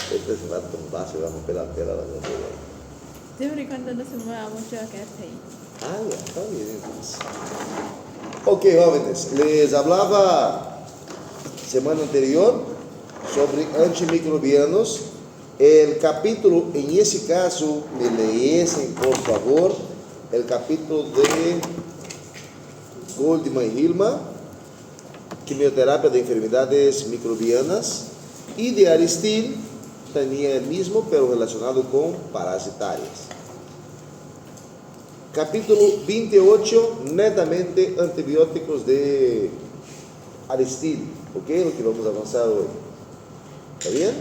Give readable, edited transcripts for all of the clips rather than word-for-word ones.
Este se va a tumbar, se va a romper la tela. Siempre y cuando no se mueva mucho va a quedarse ahí. Ah, ya, está bien. Entonces. Ok, jóvenes, les hablaba semana anterior sobre antimicrobianos. El capítulo, en ese caso, me leyesen, por favor, el capítulo de Goldman y Hillman, quimioterapia de enfermedades microbianas, y de Aristide, tenía el mismo, pero relacionado con parasitarias. Capítulo 28, netamente antibióticos de Aristide, ¿ok? Lo que vamos a avanzar hoy. ¿Está bien?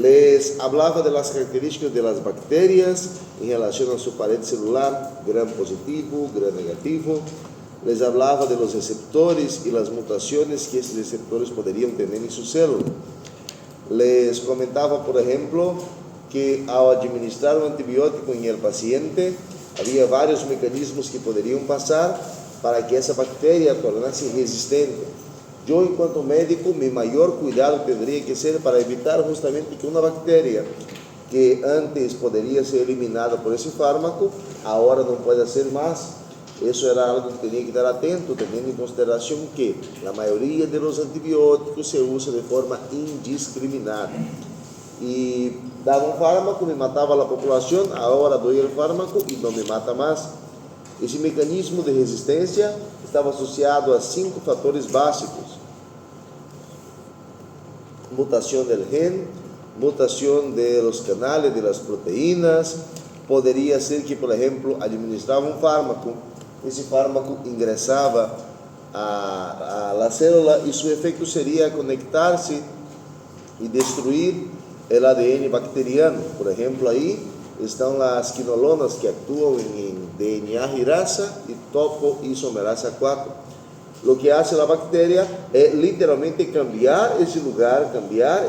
Les hablaba de las características de las bacterias en relación a su pared celular, gram positivo, gram negativo. Les hablaba de los receptores y las mutaciones que estos receptores podrían tener en su célula. Les comentaba, por ejemplo, que al administrar un antibiótico en el paciente, había varios mecanismos que podrían pasar para que esa bacteria tornase resistente. Yo, en cuanto médico, mi mayor cuidado tendría que ser para evitar justamente que una bacteria que antes podría ser eliminada por ese fármaco, ahora no pueda ser más. Eso era algo que tenía que estar atento, teniendo en consideración que la mayoría de los antibióticos se usa de forma indiscriminada. Y daba un fármaco, me mataba a la población, ahora doy el fármaco y no me mata más. Ese mecanismo de resistencia estaba asociado a 5 fatores básicos: mutación del gen, mutación de los canales de las proteínas. Podría ser que, por ejemplo, administraba un fármaco, ese fármaco ingresaba a la célula y su efecto sería conectarse y destruir el ADN bacteriano. Por ejemplo, ahí están las quinolonas que actúan en DNA girasa y topoisomerasa 4. Lo que hace la bacteria es literalmente cambiar ese lugar, cambiar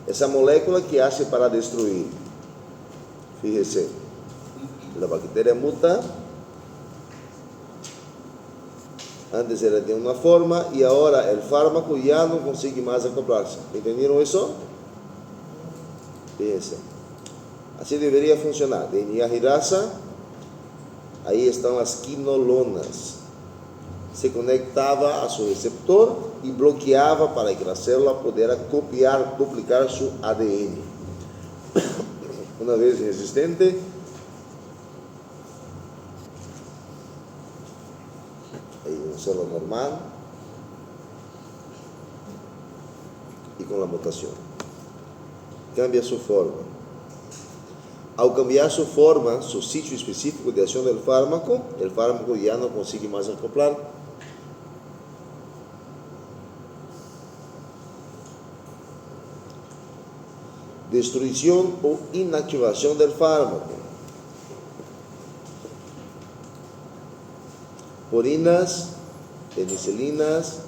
esa molécula que hace para destruir. Fíjese, la bacteria muta. Antes era de una forma y ahora el fármaco ya no consigue más acoplarse. ¿Entendieron eso? Fíjense. Así debería funcionar. DNA girasa, ahí están las quinolonas. Se conectaba a su receptor y bloqueaba para que la célula pudiera copiar, duplicar su ADN. Una vez resistente, una célula normal y con la mutación cambia su forma. Al cambiar su forma, su sitio específico de acción del fármaco, el fármaco ya no consigue más acoplar. Destrucción o inactivación del fármaco. Purinas, penicilinas,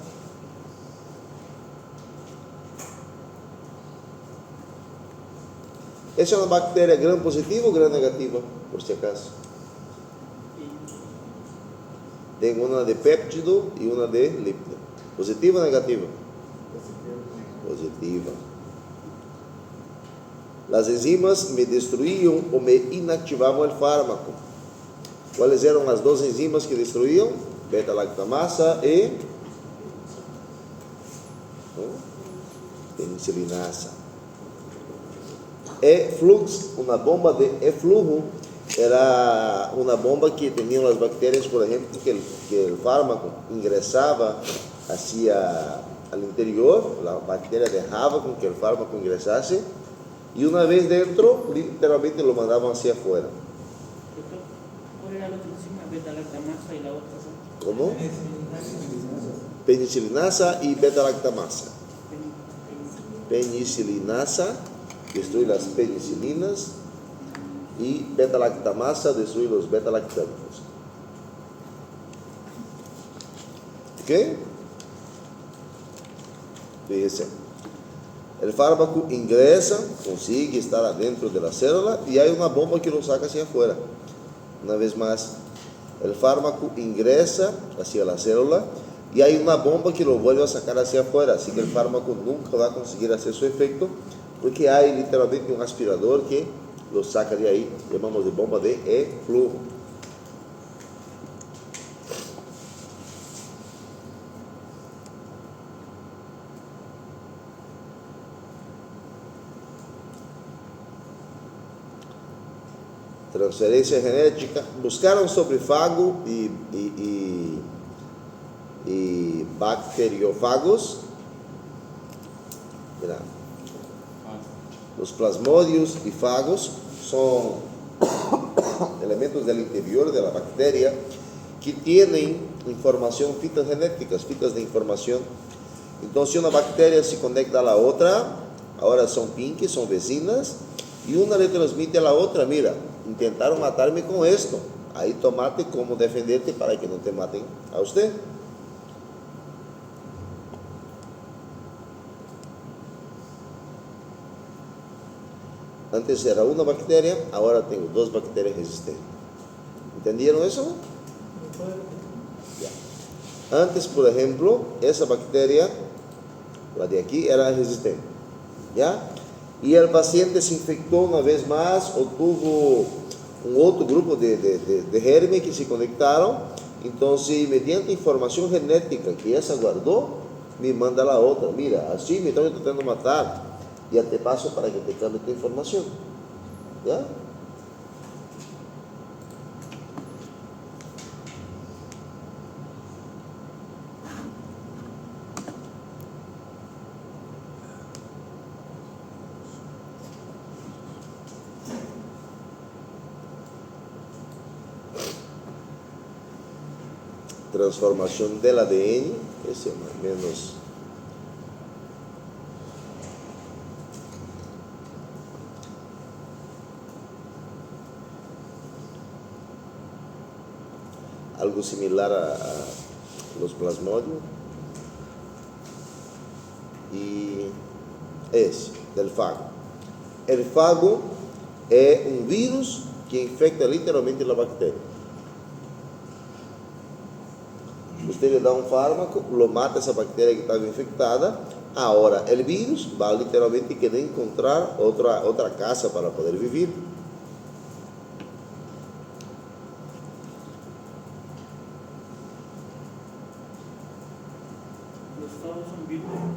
¿es una bacteria gram positiva o gram negativa? Por si acaso. Tengo una de péptido y una de lípido. ¿Positiva o negativa? Positiva. Las enzimas me destruían o me inactivaban el fármaco. ¿Cuáles eran las dos enzimas que destruían? Beta-lactamasa y penicilinasa. E-flux, una bomba de eflujo, era una bomba que tenían las bacterias, por ejemplo, que el fármaco ingresaba hacia al interior, la bacteria dejaba con que el fármaco ingresase y una vez dentro, literalmente lo mandaban hacia afuera. ¿Cuál era la otra enzima? beta-lactamasa y la otra son ¿Cómo? Penicilinasa y beta-lactamasa. Penicilinasa destruye las penicilinas y beta-lactamasa destruye los beta-lactámicos. ¿Ok? Fíjense. El fármaco ingresa, consigue estar adentro de la célula y hay una bomba que lo saca hacia afuera. Una vez más, el fármaco ingresa hacia la célula y hay una bomba que lo vuelve a sacar hacia afuera. Así que el fármaco nunca va a conseguir hacer su efecto porque hay literalmente un aspirador que lo saca de ahí. Llamamos de bomba de eflujo. Transferência genética. Buscaram sobre fago e bacteriófagos. Mira. Os plasmódios e fagos são elementos do interior da bactéria que têm informação, fitas genéticas, fitas de informação. Então, se uma bactéria se conecta a la outra, agora são pink, são vecinas, e uma le transmite a la outra. Mira, intentaram matar-me com esto. Aí tomate como defender-te para que não te matem a você. Antes era uma bactéria, agora tenho 2 bactérias resistentes. Entenderam isso? Yeah. Antes, por exemplo, essa bactéria, lá de aqui, era resistente. Yeah? E o paciente se infectou uma vez mais, ou tuvo um outro grupo de germes que se conectaram. Então, se mediante informação genética que essa guardou, me manda a outra. Mira, assim me estão tentando matar. Ya te paso para que te cambie tu información. ¿Ya? Transformación del ADN, ese más o menos. Algo similar a los plasmodios. Y es del fago. El fago es un virus que infecta literalmente la bacteria. Usted le da un fármaco, lo mata esa bacteria que estaba infectada. Ahora el virus va literalmente a querer encontrar otra casa para poder vivir.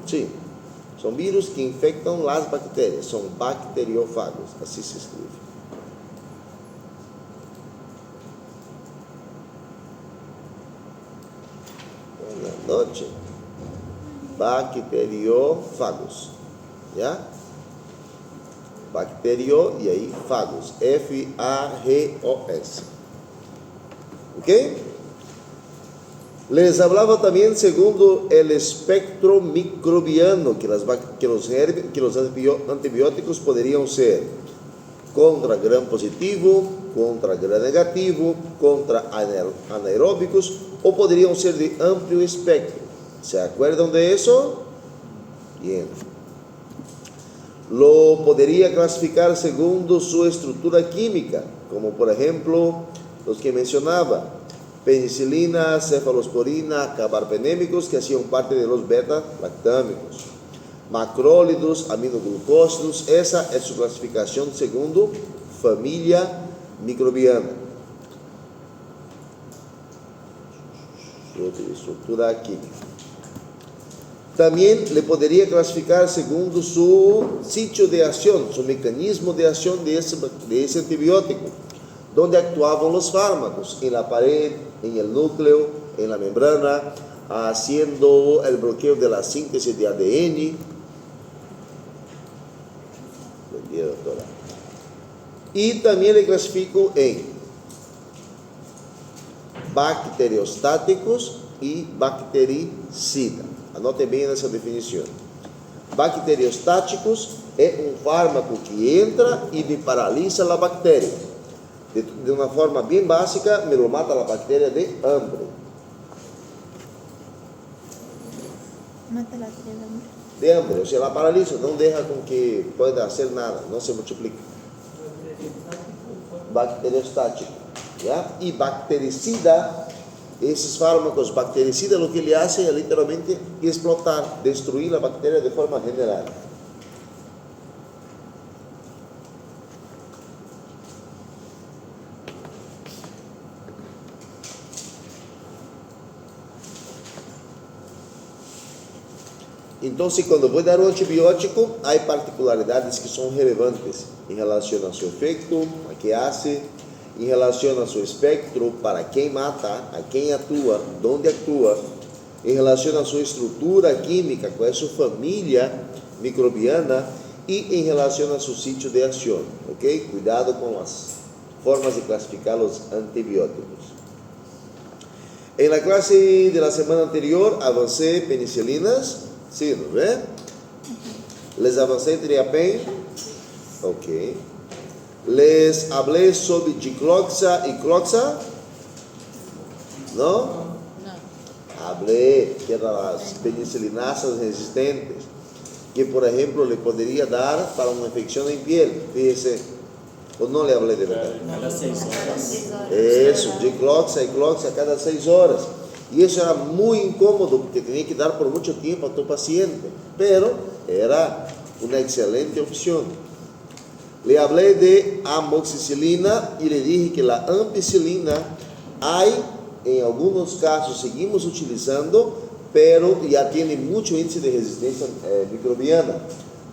Sí, son virus que infectan las bacterias, son bacteriófagos, así se escribe. Buenas noches. Bacteriófagos, ¿ya? Bacterio y ahí fagos, F-A-G-O-S. ¿Ok? Les hablaba también segundo el espectro microbiano, que los antibióticos podrían ser contra gram positivo, contra gram negativo, contra anaeróbicos, o podrían ser de amplio espectro. ¿Se acuerdan de eso? Bien. Lo podría clasificar según su estructura química, como por ejemplo los que mencionaba. Penicilina, cefalosporina, carbapenémicos que hacían parte de los beta-lactámicos. Macrólidos, aminoglucósidos, esa es su clasificación segundo familia microbiana. Su estructura química. También le podría clasificar según su sitio de acción, su mecanismo de acción de ese antibiótico. Donde actuaban los fármacos, en la pared, en el núcleo, en la membrana, haciendo el bloqueo de la síntesis de ADN. Y también le clasifico en bacteriostáticos e bactericida. Anote bem essa definição. Bacteriostáticos é um fármaco que entra e me paralisa a bactéria. De uma forma bem básica, me lo mata a bactéria de hambre. Mata la hambre. De hambre, ou seja, ela paralisa, não deixa com que pueda fazer nada, não se multiplica. Bacteriostático. ¿Ya? E bactericida, esses fármacos bactericidas, o que ele hace é literalmente explotar, destruir a bactéria de forma general. Então, quando vou dar um antibiótico, há particularidades que são relevantes em relação ao seu efeito, a que hace, em relação ao seu espectro, para quem mata, a quem atua, onde atua, em relação à sua estrutura química, qual é a sua família microbiana e em relação ao seu sítio de ação, ok? Cuidado com as formas de classificar os antibióticos. Em la classe de la semana anterior, avancé penicilinas. Sí, ¿no ve? Les avancé triapen. Ok. Les hablé sobre dicloxa y cloxa. ¿No? No. Hablé que eran las penicilinasas resistentes, que por ejemplo le podría dar para una infección en piel. Fíjese, o no le hablé de verdad. Cada 6 horas. Eso, dicloxa y cloxa cada 6 horas. E isso era muito incômodo, porque tinha que dar por muito tempo a tu paciente, pero era uma excelente opção. Le hablé de amoxicilina e le dije que a ampicilina hay, em alguns casos seguimos utilizando, pero já tem muito índice de resistência microbiana.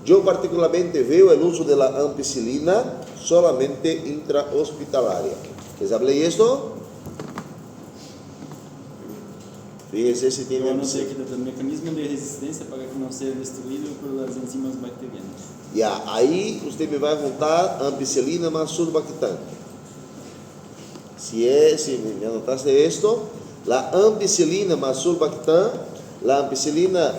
Eu particularmente veo o uso da ampicilina solamente intrahospitalaria. ¿Les hablé esto? Fíjese se tem Eu não sei que o mecanismo de resistência para que não seja destruído pelas enzimas bacterianas. Ya, aí você me vai juntar ampicilina mais surbactam. Se me anotaste esto, la ampicilina más surbactam, la ampicilina,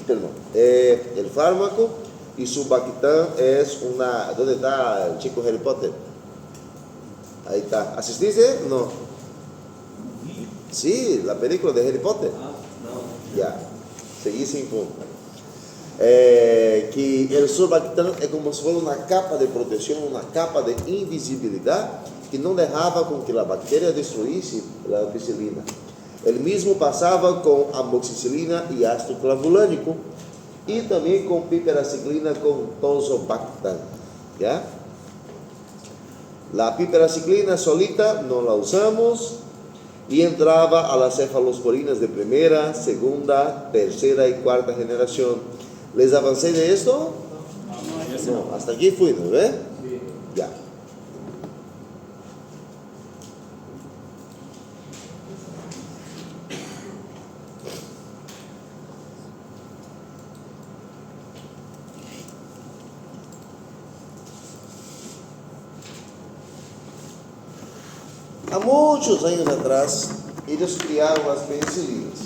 perdón, el fármaco y surbactam es una, ¿dónde está el chico Harry Potter? Ahí está. ¿Asististe? No. Sí, la película de Harry Potter. Ya, seguí sin punto. Que el surbactam é como se fosse uma capa de proteção, uma capa de invisibilidade que não deixava com que a bactéria destruísse a ampicilina. Ele mesmo passava com amoxicilina e ácido clavulânico e também com piperaciclina com tazobactam. ¿Ya? La piperaciclina solita não la usamos. Y entraba a las cefalosporinas de primera, segunda, tercera y cuarta generación. ¿Les avancé de esto? No, hasta aquí fui, ¿no ve? Sí. Ya. Há muitos anos atrás, eles criaram as penicilinas.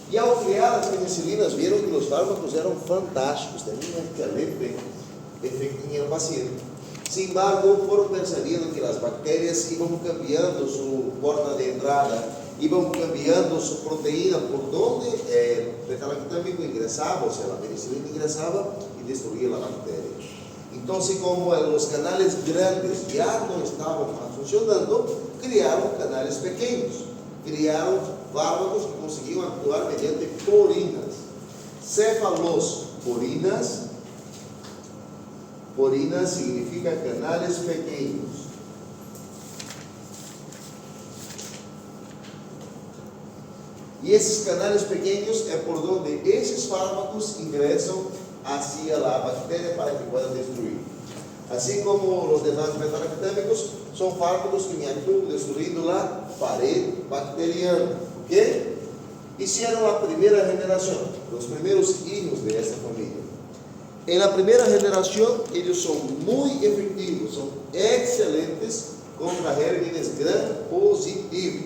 E ao criar as penicilinas, viram que os fármacos eram fantásticos, tinham um excelente efeito em el paciente. Sin embargo, foram percebendo que as bactérias iam cambiando sua porta de entrada, iam cambiando sua proteína por onde o calactâmico ingressava, ou seja, a penicilina ingressava e destruía a bactéria. Então, como os canais grandes já não estavam funcionando, criaram canais pequenos, criaram fármacos que conseguiam actuar mediante porinas, cefalosporinas. Porinas significa canais pequenos. E esses canais pequenos é por onde esses fármacos ingressam hacia a bactéria para que puedan destruir. Assim como os demás metalactâmicos, são fármacos que me atuam destruindo a parede bacteriana. Ok? Hicieron a primeira geração, os primeiros hijos de esta família. Em la primeira geração, eles são muito efetivos, são excelentes contra gérmenes gram positivo.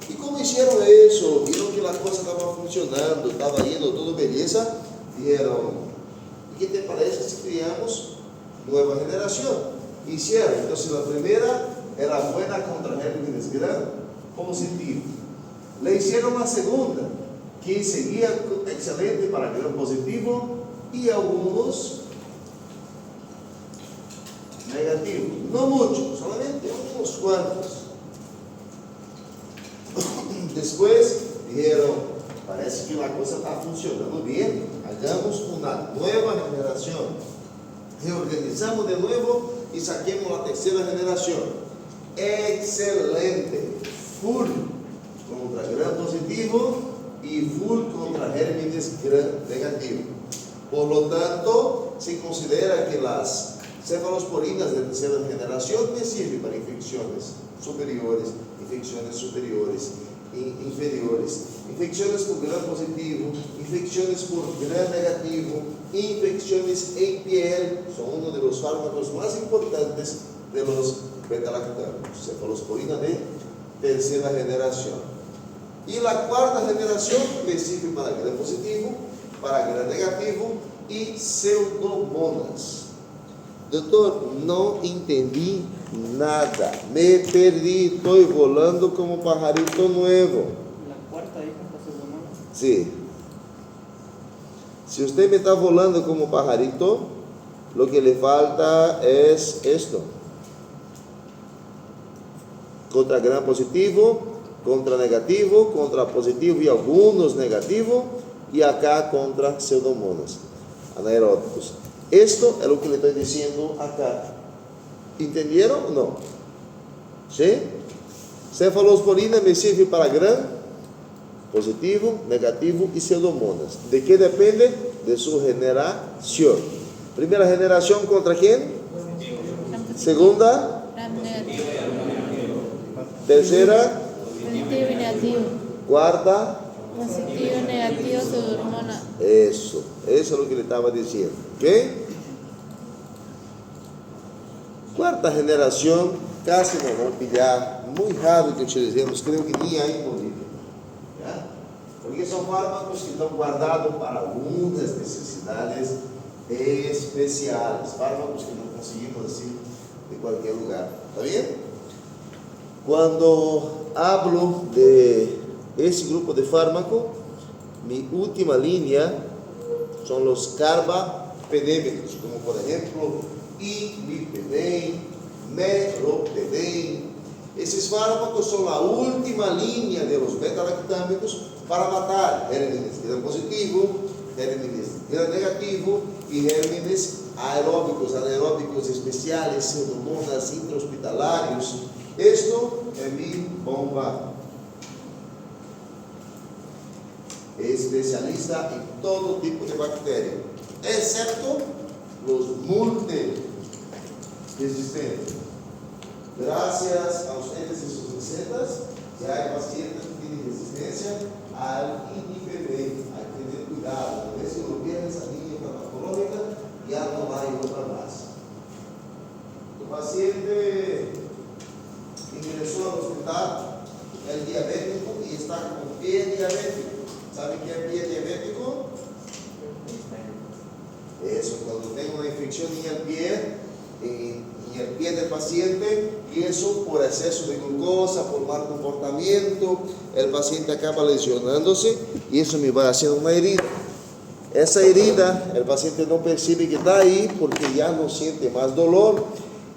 Y como hicieron eso, vieron que la cosa estaba funcionando, estaba yendo todo belleza, dijeron, ¿y qué te parece si criamos nueva generación? Hicieron, entonces la primera era buena contra gérmenes gram positivo. Le hicieron la segunda, que seguía excelente para gram positivo y algunos negativos. No muchos, solamente unos cuantos. Después dijeron, parece que la cosa está funcionando bien, hagamos una nueva generación. Reorganizamos de nuevo y saquemos la tercera generación. Excelente, full contra gram positivo y full contra gérmenes gram negativo. Por lo tanto, se considera que las cefalosporinas de tercera generación me sirven para infecciones superiores, infecciones superiores, inferiores, infecciones por gram positivo, infecciones por gram negativo, infecciones en piel, son uno de los fármacos más importantes de los beta-lactámicos, cefalosporina de tercera generación. Y la cuarta generación me sirve para gram positivo, para gram negativo y pseudomonas. Doctor, no entendí nada, me perdí, estoy volando como pajarito nuevo. La cuarta hija para pseudomonas. Sí. Si usted me está volando como pajarito, lo que le falta es esto. Contra gram positivo, contra negativo, contra positivo y algunos negativos, y acá contra pseudomonas, anaeróbicos. Esto es lo que le estoy diciendo acá. ¿Entendieron o no? ¿Sí? Cefalosporina me sirve para gram positivo, negativo y pseudomonas. ¿De qué depende? De su generación. Primera generación contra quién? Segunda. Gram negativo. Tercera. Positivo y negativo. Cuarta. Positivo, negativo, pseudomonas. Eso es lo que le estaba diciendo. ¿Ok? Cuarta generación, casi no van a pillar, muy raro que utilizemos, creo que ni hay en Bolivia. ¿Ya? Porque son fármacos que están guardados para algunas necesidades especiales, fármacos que no conseguimos así de cualquier lugar. ¿Está bien? Cuando hablo de ese grupo de fármaco, mi última línea son los carbapendémicos, como por ejemplo imipenem, meropenem. Esses fármacos son la última línea de los beta-lactámicos para matar gérmenes gram positivo, gérmenes gram negativo y gérmenes aeróbicos, anaeróbicos especiales, pseudomonas, intrahospitalarios. Esto es mi bomba. Especialista en todo tipo de bacterias, excepto los multiresistentes. Gracias a ustedes y sus recetas, ya hay pacientes que tienen resistencia al imipenem. Hay que tener cuidado, a veces lo pierdes a línea farmacológica, ya no hay otra más. Tu paciente ingresó al hospital, es diabético y está con pie diabético. ¿Sabe qué es pie diabético? Eso, cuando tengo una infección en el pie del paciente, y eso por exceso de glucosa, por mal comportamiento, el paciente acaba lesionándose y eso me va haciendo una herida. Esa herida, el paciente no percibe que está ahí porque ya no siente más dolor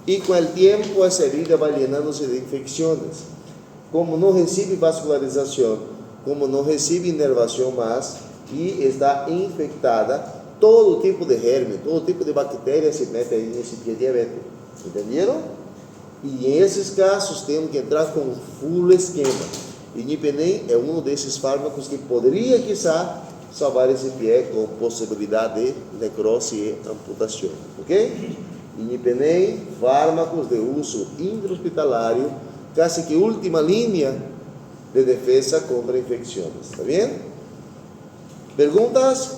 y con el tiempo esa herida va llenándose de infecciones. Como no recibe vascularización, como no recibe inervación más y está infectada, todo tipo de germe, todo tipo de bactéria se mete aí nesse pie diabético. Entenderam? E em esses casos temos que entrar com full esquema. Imipenem é um desses fármacos que poderia, quizá, salvar esse pé com possibilidade de necrose e amputação. Ok? Imipenem, fármacos de uso intra-hospitalário, quase que última linha de defesa contra infecções. Está bem? Perguntas?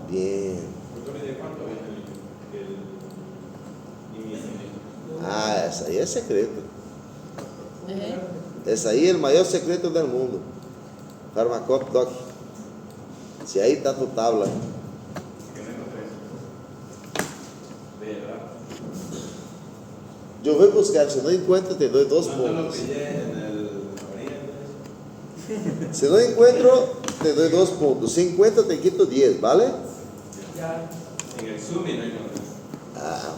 Bien. ¿De cuánto viene el imipenem? Ah, ese ahí es secreto. ¿Eh? Ese ahí es el mayor secreto del mundo. Pharmacop Doc. Si ahí está tu tabla. Yo voy a buscar, si no encuentro te doy 2 puntos. Si no encuentro, te doy 2 puntos. Si encuentro, te quito 10, ¿vale? En el Zoom y no hay nada. Ah,